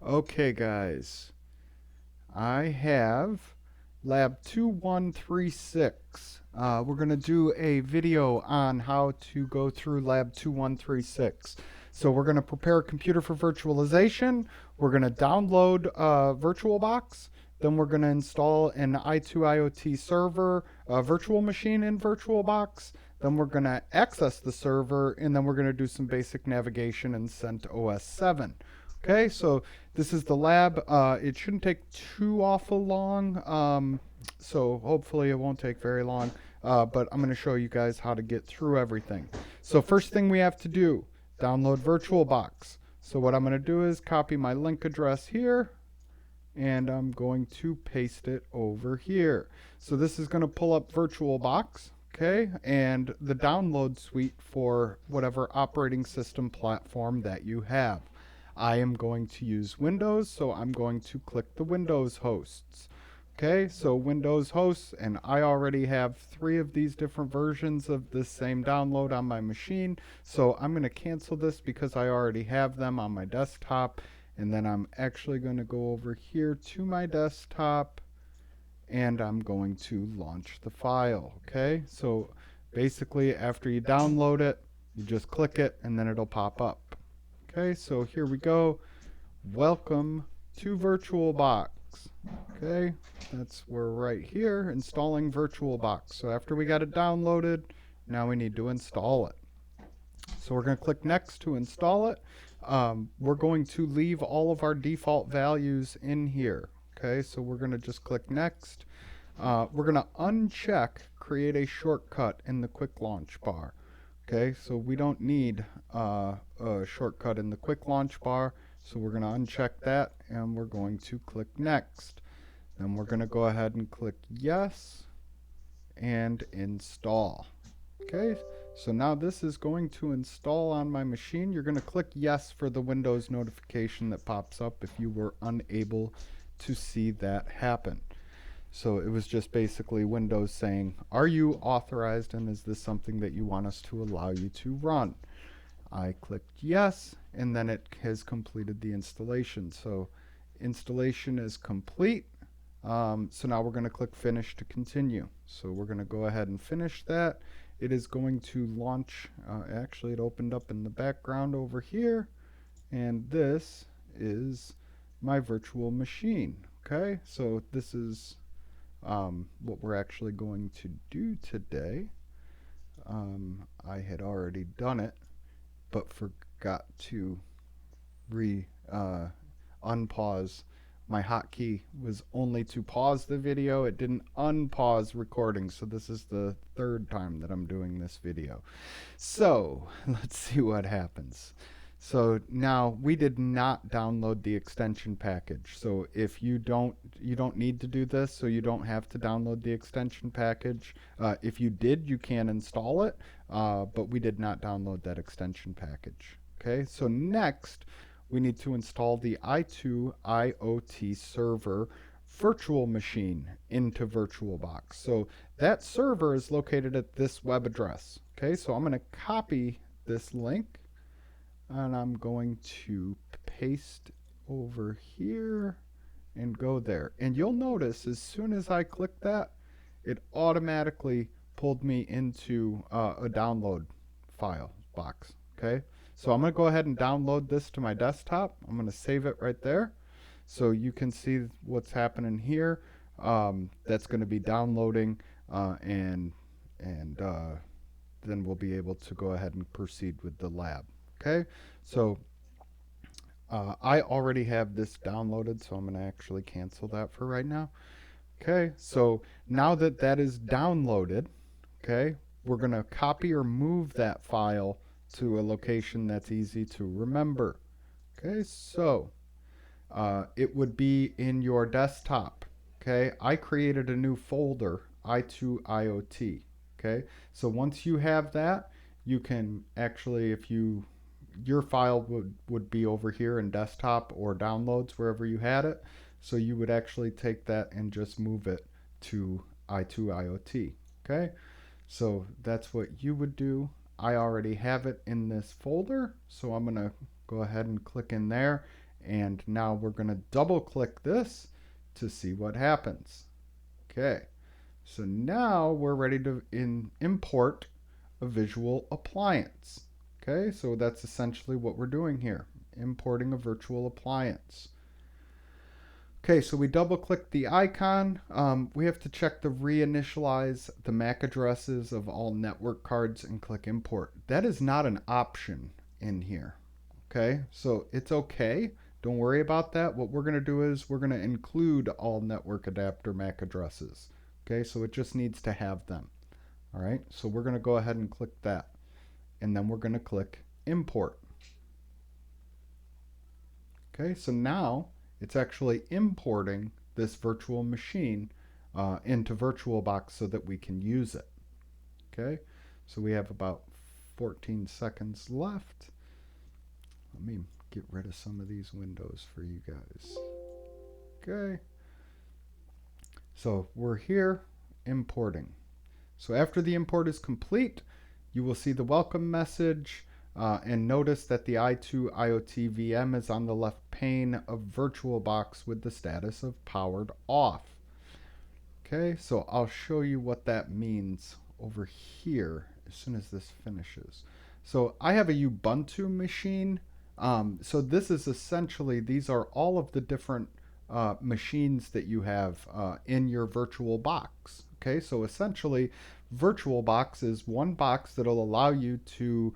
Okay, guys, I have Lab 2136. We're going to do a video on how to go through Lab 2136. So we're going to prepare a computer for virtualization. We're going to download VirtualBox. Then we're going to install an I2IoT server, a virtual machine in VirtualBox. Then we're going to access the server, and then we're going to do some basic navigation in CentOS 7. Okay, so this is the lab. It shouldn't take too awful long, so hopefully it won't take very long. But I'm going to show you guys how to get through everything. So first thing we have to do, download VirtualBox. So what I'm going to do is copy my link address here, and I'm going to paste it over here. So this is going to pull up VirtualBox, okay, and the download suite for whatever operating system platform that you have. I am going to use Windows, so I'm going to click the Windows hosts. Okay, so Windows hosts, and I already have 3 of these different versions of this same download on my machine. So I'm going to cancel this because I already have them on my desktop. And then I'm actually going to go over here to my desktop, and I'm going to launch the file. Okay, so basically after you download it, you just click it and then it'll pop up. Okay, so here we go. Welcome to VirtualBox. Okay, we're right here installing VirtualBox. So after we got it downloaded, now we need to install it. So we're going to click next to install it. We're going to leave all of our default values in here. Okay, so we're going to just click next. We're going to uncheck create a shortcut in the quick launch bar. Okay, so we don't need a shortcut in the quick launch bar, so we're going to uncheck that and we're going to click next. Then we're going to go ahead and click yes and install. Okay, so now this is going to install on my machine. You're going to click yes for the Windows notification that pops up if you were unable to see that happen. So it was just basically Windows saying, are you authorized and is this something that you want us to allow you to run? I clicked yes, and then it has completed the installation. So installation is complete. So now we're going to click finish to continue. So we're going to go ahead and finish that. It is going to launch. Actually, it opened up in the background over here, and this is my virtual machine. Okay, so this is what we're actually going to do today. I had already done it, but forgot to unpause. My hotkey was only to pause the video. It didn't unpause recording, so this is the 3rd time that I'm doing this video. So let's see what happens. So now we did not download the extension package. So if you don't need to do this, so you don't have to download the extension package. If you did, you can install it, but we did not download that extension package. Okay, so next we need to install the i2 IoT server virtual machine into VirtualBox. So that server is located at this web address. Okay, so I'm going to copy this link and I'm going to paste over here and go there. And you'll notice as soon as I click that, it automatically pulled me into a download file box. Okay, so I'm going to go ahead and download this to my desktop. I'm going to save it right there so you can see what's happening here. That's going to be downloading and then we'll be able to go ahead and proceed with the lab. Okay, so I already have this downloaded, so I'm going to actually cancel that for right now. Okay, so now that that is downloaded, okay, we're going to copy or move that file to a location that's easy to remember. Okay, so it would be in your desktop. Okay, I created a new folder, i2IoT. Okay, so once you have that, you can actually, if your file would be over here in desktop or downloads, wherever you had it. So you would actually take that and just move it to i2IoT. Okay, so that's what you would do. I already have it in this folder, so I'm going to go ahead and click in there And now we're going to double click this to see what happens. Okay, so now we're ready to import a visual appliance. Okay, so that's essentially what we're doing here, importing a virtual appliance. Okay, so we double click the icon. We have to check to reinitialize the MAC addresses of all network cards and click import. That is not an option in here. Okay, so it's okay. Don't worry about that. What we're going to do is we're going to include all network adapter MAC addresses. Okay, so it just needs to have them. All right, so we're going to go ahead and click that. And then we're going to click import. Okay, so now it's actually importing this virtual machine into VirtualBox so that we can use it. Okay, so we have about 14 seconds left. Let me get rid of some of these windows for you guys. Okay, so we're here importing. So after the import is complete, you will see the welcome message. And notice that the i2 IoT VM is on the left pane of VirtualBox with the status of powered off. Okay, so I'll show you what that means over here as soon as this finishes. So I have a Ubuntu machine. So this is essentially, these are all of the different machines that you have in your VirtualBox. Okay, so essentially VirtualBox is one box that'll allow you to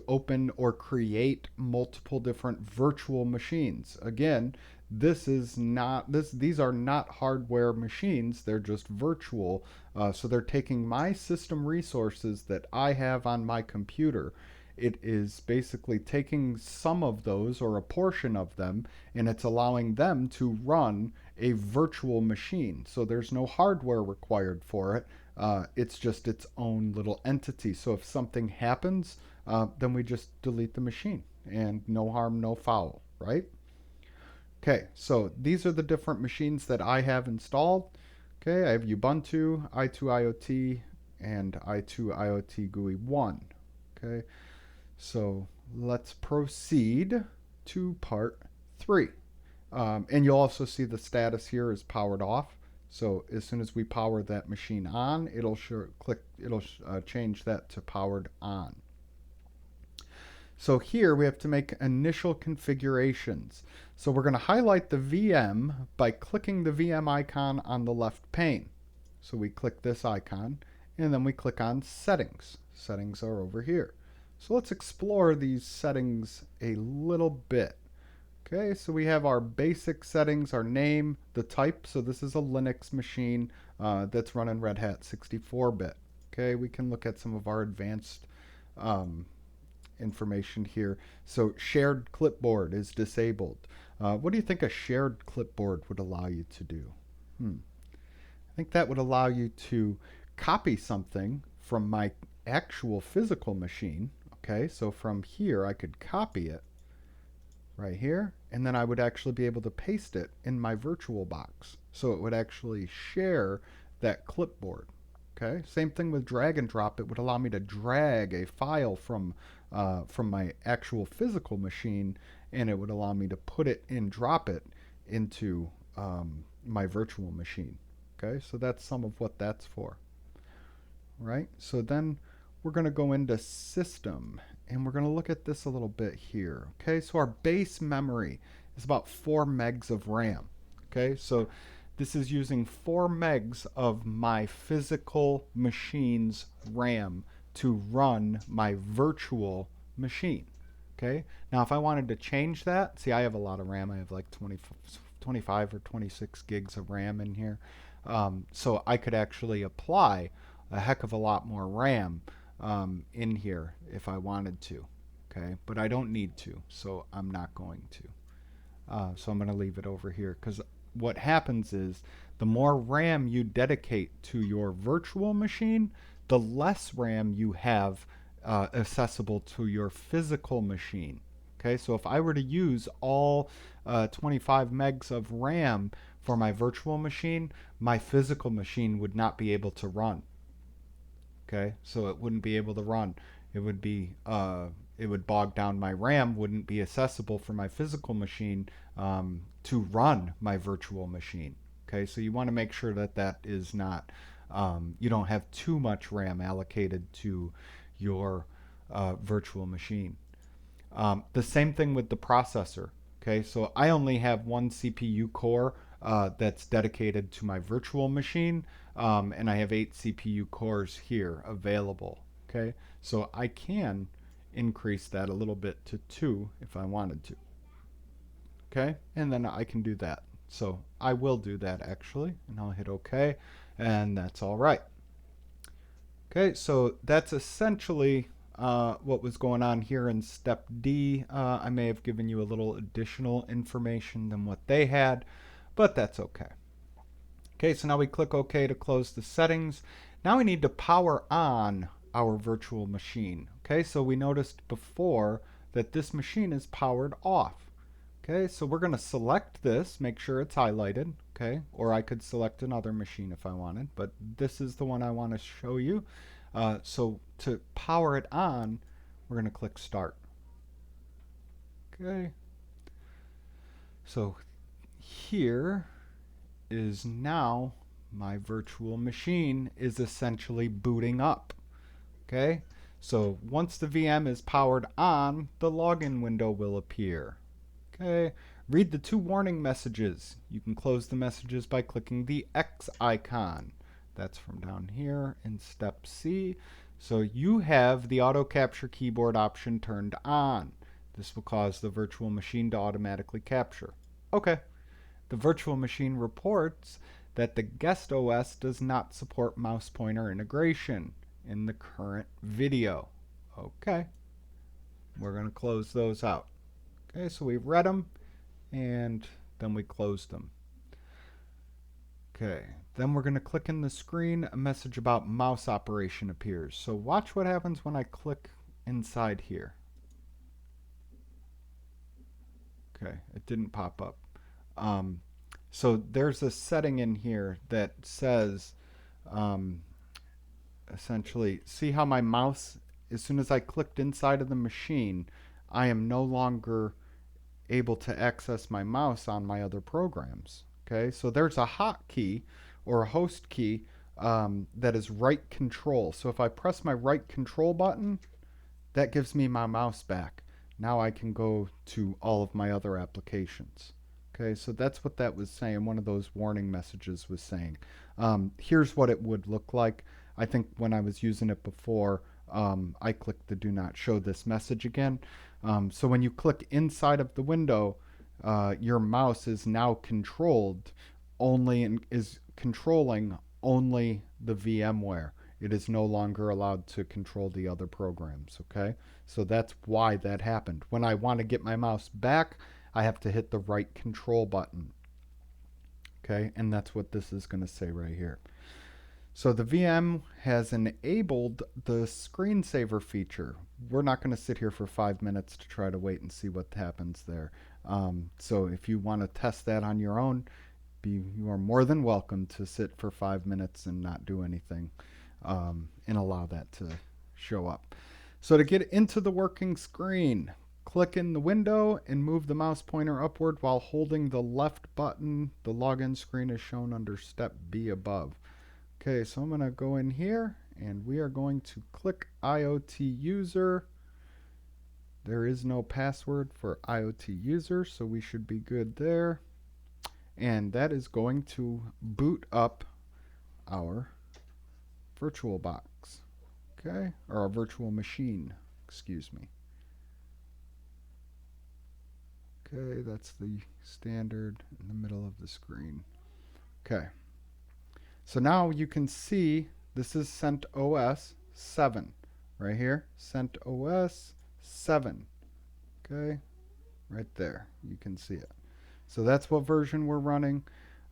open or create multiple different virtual machines. Again, these are not hardware machines, they're just virtual. So they're taking my system resources that I have on my computer. It is basically taking some of those or a portion of them, and it's allowing them to run a virtual machine. So there's no hardware required for it. It's just its own little entity. So if something happens, then we just delete the machine, and no harm, no foul, right? Okay, so these are the different machines that I have installed. Okay, I have Ubuntu, i2IoT, and i2IoT GUI 1. Okay, so let's proceed to part 3. And you'll also see the status here is powered off. So as soon as we power that machine on, it'll change that to powered on. So here we have to make initial configurations. So we're going to highlight the VM by clicking the VM icon on the left pane. So we click this icon, and then we click on settings. Settings are over here. So let's explore these settings a little bit. Okay, so we have our basic settings, our name, the type. So this is a Linux machine that's running Red Hat 64-bit. Okay, we can look at some of our advanced information here. So shared clipboard is disabled. What do you think a shared clipboard would allow you to do? I think that would allow you to copy something from my actual physical machine. Okay, so from here I could copy it right here, and then I would actually be able to paste it in my VirtualBox. So it would actually share that clipboard. Okay, same thing with drag and drop. It would allow me to drag a file from my actual physical machine, and it would allow me to put it and drop it into my virtual machine. Okay, so that's some of what that's for. Right, so then we're going to go into system, and we're going to look at this a little bit here. Okay, so our base memory is about 4 megs of RAM. Okay, so this is using 4 megs of my physical machine's RAM to run my virtual machine. Okay, now if I wanted to change that, see, I have a lot of RAM. I have like 25 or 26 gigs of RAM in here. So I could actually apply a heck of a lot more RAM in here if I wanted to. Okay, but I don't need to, so I'm not going to. So I'm going to leave it over here, because what happens is the more RAM you dedicate to your virtual machine, the less RAM you have accessible to your physical machine. Okay, so if I were to use all 25 megs of RAM for my virtual machine, my physical machine would not be able to run. Okay, so it wouldn't be able to run. It would be it would bog down my RAM, wouldn't be accessible for my physical machine to run my virtual machine. Okay, so you want to make sure that that is not, you don't have too much RAM allocated to your virtual machine. The same thing with the processor. Okay, so I only have one CPU core that's dedicated to my virtual machine, and I have 8 CPU cores here available. Okay, so I can increase that a little bit to 2 if I wanted to. Okay, and then I can do that. So I will do that actually, and I'll hit OK, and that's all right. Okay, so that's essentially what was going on here in step D. I may have given you a little additional information than what they had, but that's okay. Okay, so now we click OK to close the settings. Now we need to power on our virtual machine. Okay, so we noticed before that this machine is powered off. Okay, so we're going to select this, make sure it's highlighted, okay, or I could select another machine if I wanted, but this is the one I want to show you. So to power it on, we're going to click Start. Okay, so here is now my virtual machine is essentially booting up. Okay, so once the VM is powered on, the login window will appear. Okay, read the 2 warning messages. You can close the messages by clicking the X icon. That's from down here in step C. So you have the auto capture keyboard option turned on. This will cause the virtual machine to automatically capture. Okay. The virtual machine reports that the guest OS does not support mouse pointer integration in the current video. Okay. We're going to close those out. Okay, so we read them and then we closed them. Okay, then we're going to click in the screen. A message about mouse operation appears. So watch what happens when I click inside here. Okay, it didn't pop up. So there's a setting in here that says essentially, see how my mouse, as soon as I clicked inside of the machine, I am no longer able to access my mouse on my other programs. Okay, so there's a hotkey or a host key that is right control. So if I press my right control button, that gives me my mouse back. Now I can go to all of my other applications. Okay, so that's what that was saying. One of those warning messages was saying. Here's what it would look like. I think when I was using it before, I clicked the do not show this message again. So when you click inside of the window, your mouse is now controlled only and is controlling only the VMware. It is no longer allowed to control the other programs. Okay, so that's why that happened. When I want to get my mouse back, I have to hit the right control button. Okay, and that's what this is going to say right here. So the VM has enabled the screensaver feature. We're not going to sit here for 5 minutes to try to wait and see what happens there. So if you want to test that on your own, you are more than welcome to sit for 5 minutes and not do anything and allow that to show up. So to get into the working screen, click in the window and move the mouse pointer upward while holding the left button. The login screen is shown under step B above. Okay, so I'm going to go in here and we are going to click IoT user. There is no password for IoT user, so we should be good there. And that is going to boot up our virtual box, okay, or our virtual machine, excuse me. Okay, that's the standard in the middle of the screen. Okay. So now you can see this is CentOS 7 right here. CentOS 7. Okay, right there. You can see it. So that's what version we're running.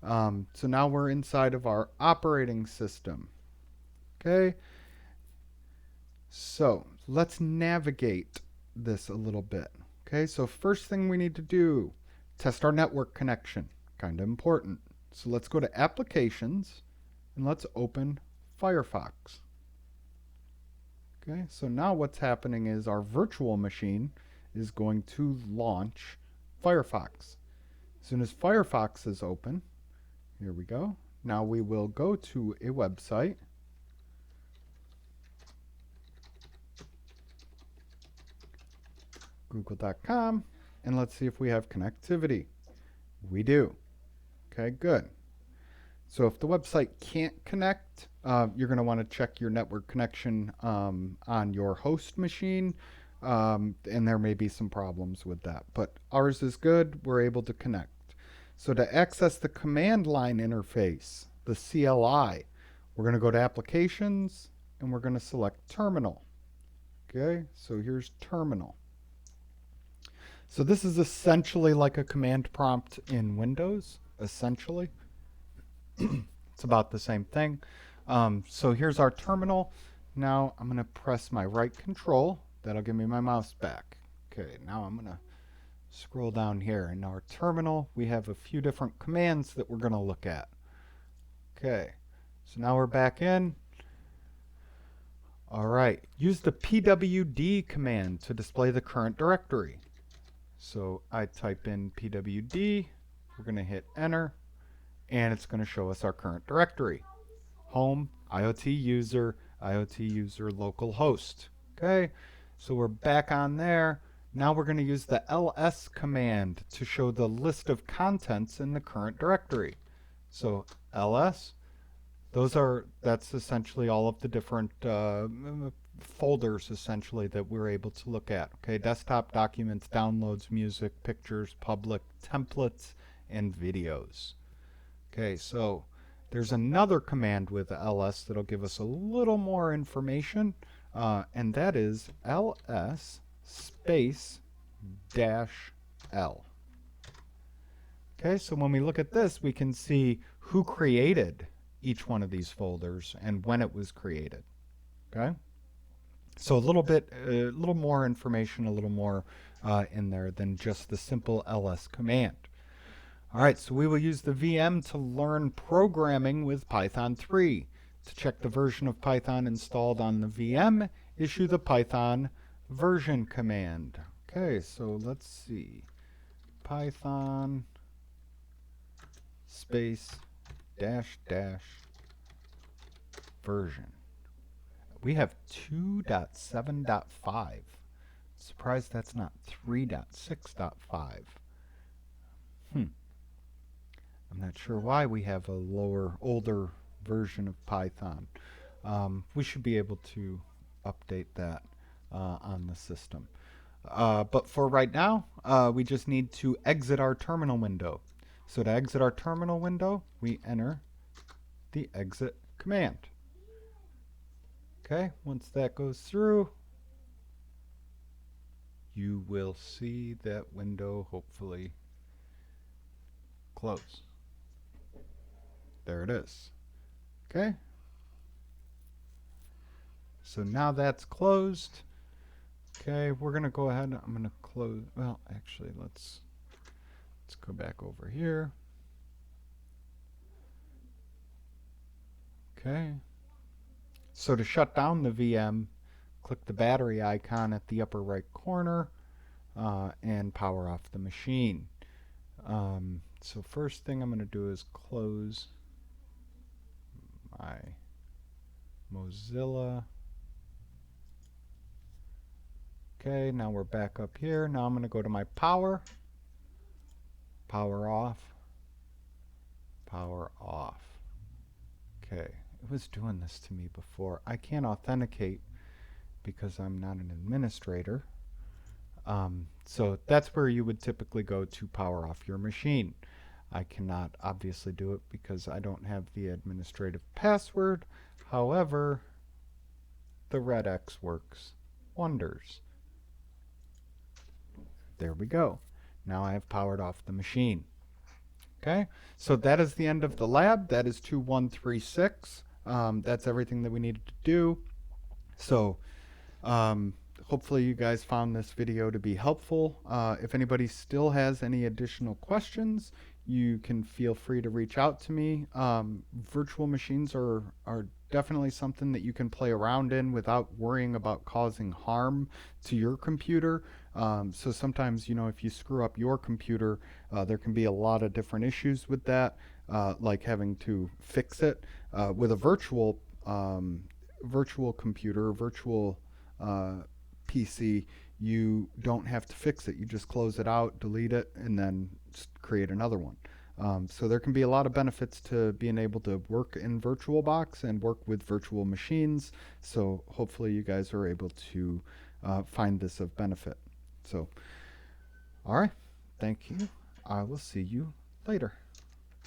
So now we're inside of our operating system. Okay. So let's navigate this a little bit. Okay, so first thing we need to do, test our network connection. Kind of important. So let's go to Applications and let's open Firefox. Okay, so now what's happening is our virtual machine is going to launch Firefox. As soon as Firefox is open, here we go. Now we will go to a website. Google.com, and let's see if we have connectivity. We do. Okay, good. So if the website can't connect, you're going to want to check your network connection on your host machine, and there may be some problems with that. But ours is good. We're able to connect. So to access the command line interface, the CLI, we're going to go to Applications, and we're going to select Terminal. Okay, so here's Terminal. So this is essentially like a command prompt in Windows, essentially. It's about the same thing. So here's our terminal. Now I'm going to press my right control. That'll give me my mouse back. Okay, now I'm going to scroll down here. In our terminal, we have a few different commands that we're going to look at. Okay, so now we're back in. All right, use the pwd command to display the current directory. So I type in pwd, we're going to hit enter, and it's going to show us our current directory. Home, IoT user localhost. Okay, so we're back on there. Now we're going to use the ls command to show the list of contents in the current directory. So ls, that's essentially all of the different folders essentially that we're able to look at. Okay, desktop, documents, downloads, music, pictures, public, templates, and videos. Okay, so there's another command with ls that'll give us a little more information, and that is ls space -l. Okay, so when we look at this, we can see who created each one of these folders and when it was created. Okay, so a little more information, a little more in there than just the simple ls command. All right, so we will use the VM to learn programming with Python 3. To check the version of Python installed on the VM, issue the Python version command. Okay, so let's see. Python space -- version. We have 2.7.5. Surprised that's not 3.6.5. I'm not sure why we have a older version of Python. We should be able to update that on the system. But for right now, we just need to exit our terminal window. So to exit our terminal window, we enter the exit command. Okay, once that goes through, you will see that window hopefully close. There it is. Okay. So now that's closed. Okay, we're going to go ahead. I'm going to close. Well, actually, let's go back over here. Okay. So to shut down the VM, click the battery icon at the upper right corner and power off the machine. So first thing I'm going to do is close my Mozilla. Okay, now we're back up here. Now I'm going to go to my power off, power off. Okay, it was doing this to me before. I can't authenticate because I'm not an administrator. So that's where you would typically go to power off your machine. I cannot obviously do it because I don't have the administrative password. However, the red X works wonders. There we go. Now I have powered off the machine. Okay, so that is the end of the lab. That is 2136. That's everything that we needed to do. So hopefully you guys found this video to be helpful. If anybody still has any additional questions, you can feel free to reach out to me. Virtual machines are definitely something that you can play around in without worrying about causing harm to your computer. So sometimes, if you screw up your computer, there can be a lot of different issues with that, like having to fix it. With a virtual computer, virtual uh, PC, you don't have to fix it. You just close it out, delete it, and then create another one. So there can be a lot of benefits to being able to work in VirtualBox and work with virtual machines. So hopefully you guys are able to find this of benefit. So, all right. Thank you. I will see you later.